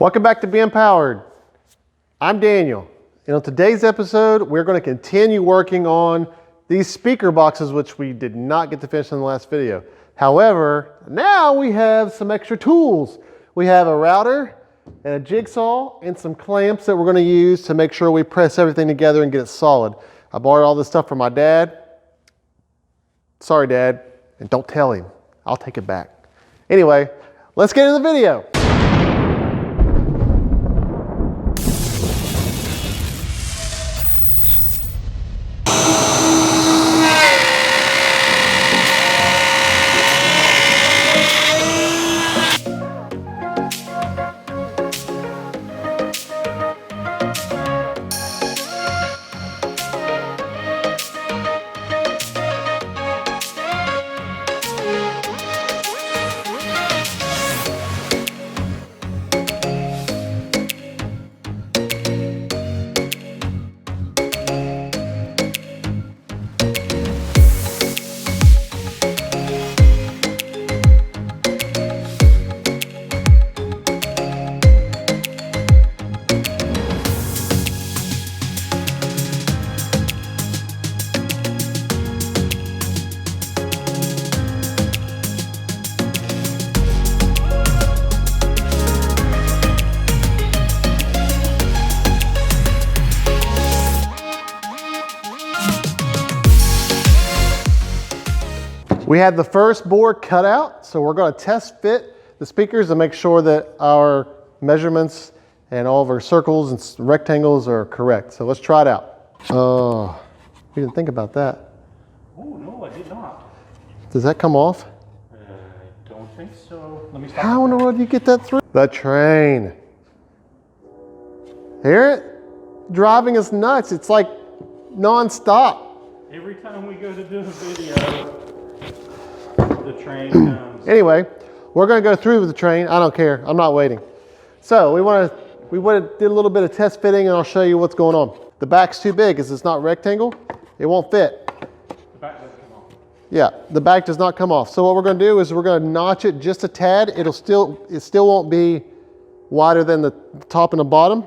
Welcome back to Be Empowered. I'm Daniel, and on today's episode, we're going to continue working on these speaker boxes, which we did not get to finish in the last video. However, now we have some extra tools. We have a router and a jigsaw and some clamps that we're going to use to make sure we press everything together and get it solid. I borrowed all this stuff from my dad. Sorry, Dad, and don't tell him. I'll take it back. Anyway, let's get into the video. We had the first board cut out, so we're going to test fit the speakers and make sure that our measurements and all of our circles and rectangles are correct. So let's try it out. Oh, we didn't think about that. Oh, no, I did not. Does that come off? I don't think so. Let me stop. How in the world do you get that through? The train. Hear it? Driving us nuts. It's like non-stop. Every time we go to do a video, the train comes. Anyway, we're going to go through with the train. I don't care. I'm not waiting. So we did a little bit of test fitting, and I'll show you what's going on. The back's too big because it's not rectangle. It won't fit. The back doesn't come off. Yeah, the back does not come off. So what we're going to do is we're going to notch it just a tad. It still won't be wider than the top and the bottom.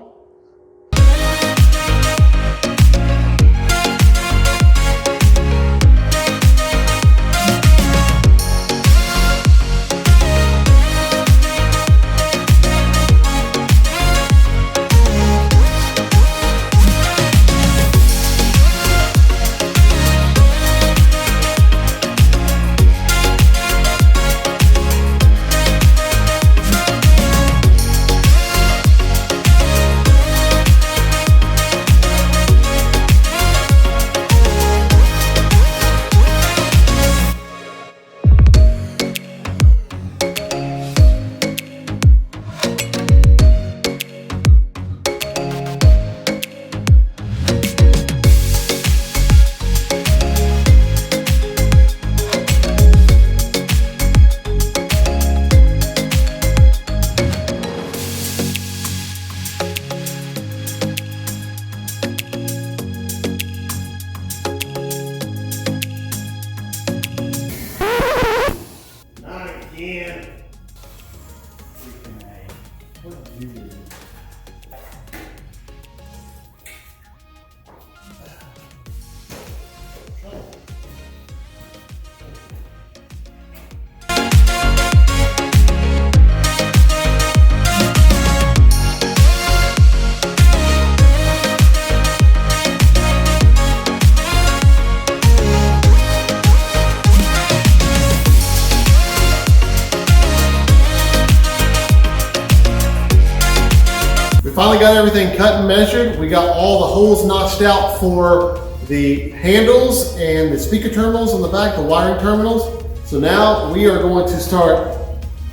Finally got everything cut and measured. We got all the holes notched out for the handles and the speaker terminals on the back, the wiring terminals. So now we are going to start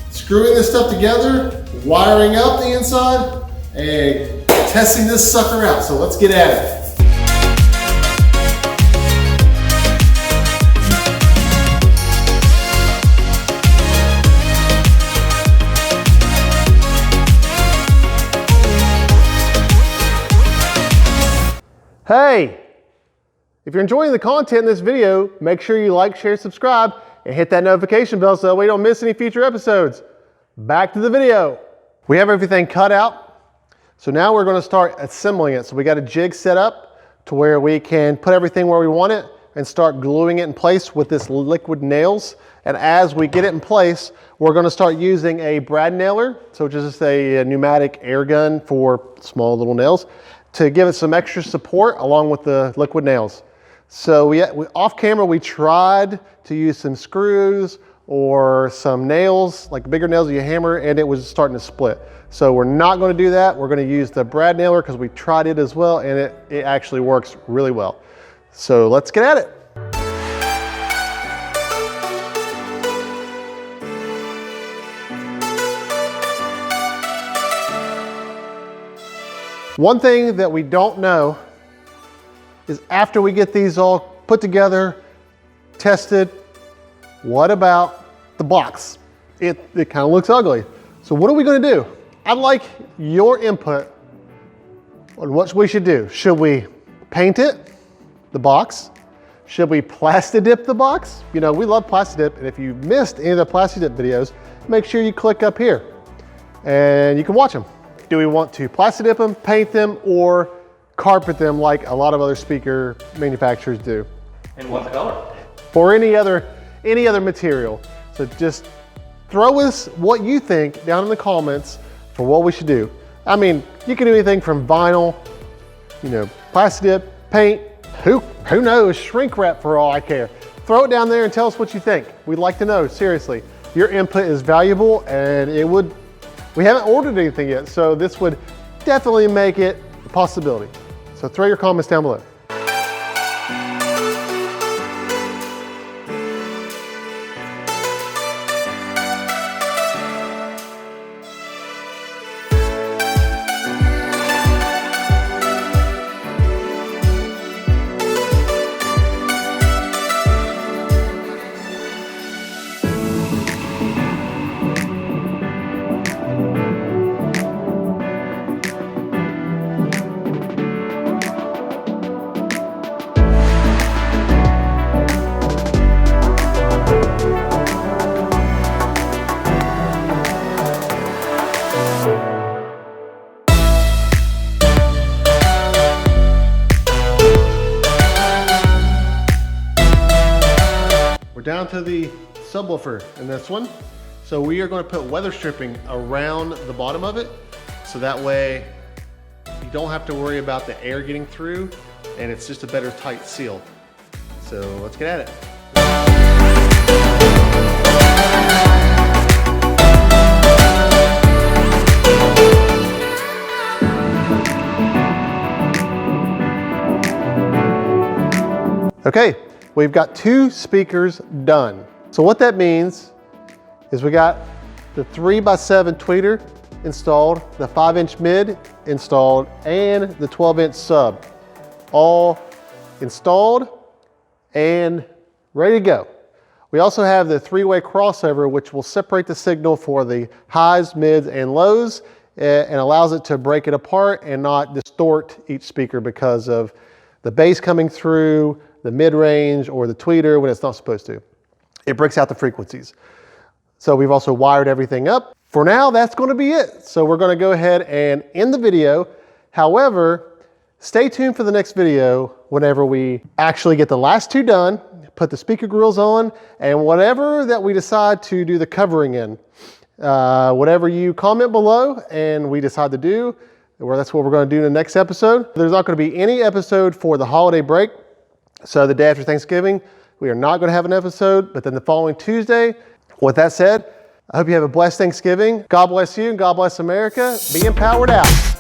screwing this stuff together, wiring up the inside, and testing this sucker out. So let's get at it. Hey, if you're enjoying the content in this video, make sure you like, share, subscribe, and hit that notification bell so that way you don't miss any future episodes. Back to the video. We have everything cut out. So now we're going to start assembling it. So we got a jig set up to where we can put everything where we want it and start gluing it in place with this liquid nails. And as we get it in place, we're going to start using a brad nailer, so just a pneumatic air gun for small little nails, to give it some extra support along with the liquid nails. So off camera, we tried to use some screws or some nails, like bigger nails with a hammer, and it was starting to split. So we're not going to do that. We're going to use the brad nailer because we tried it as well, and it actually works really well. So let's get at it. One thing that we don't know is after we get these all put together, tested, what about the box? It kind of looks ugly. So what are we going to do? I'd like your input on what we should do. Should we paint it, the box? Should we plastic dip the box? You know, we love plastic dip, and if you missed any of the plastic dip videos, make sure you click up here and you can watch them. Do we want to plastic dip them, paint them, or carpet them like a lot of other speaker manufacturers do? And what color? Or any other material. So just throw us what you think down in the comments for what we should do. I mean, you can do anything from vinyl, you know, plastic dip, paint, who knows, shrink wrap for all I care. Throw it down there and tell us what you think. We'd like to know, seriously. Your input is valuable, and we haven't ordered anything yet, so this would definitely make it a possibility. So throw your comments down below. Down to the subwoofer in this one. So we are going to put weather stripping around the bottom of it, so that way you don't have to worry about the air getting through, and it's just a better tight seal. So let's get at it. Okay. We've got 2 speakers done. So what that means is we got the 3x7 tweeter installed, the 5-inch mid installed, and the 12-inch sub all installed and ready to go. We also have the 3-way crossover, which will separate the signal for the highs, mids, and lows, and allows it to break it apart and not distort each speaker because of the bass coming through the mid-range or the tweeter when it's not supposed to. It breaks out the frequencies. So we've also wired everything up. For now, that's going to be it. So we're going to go ahead and end the video. However, stay tuned for the next video whenever we actually get the last 2 done, put the speaker grills on, and whatever that we decide to do the covering in. Whatever you comment below and we decide to do, that's what we're going to do in the next episode. There's not going to be any episode for the holiday break. So the day after Thanksgiving, we are not going to have an episode, but then the following Tuesday. With that said, I hope you have a blessed Thanksgiving. God bless you and God bless America. Be empowered out.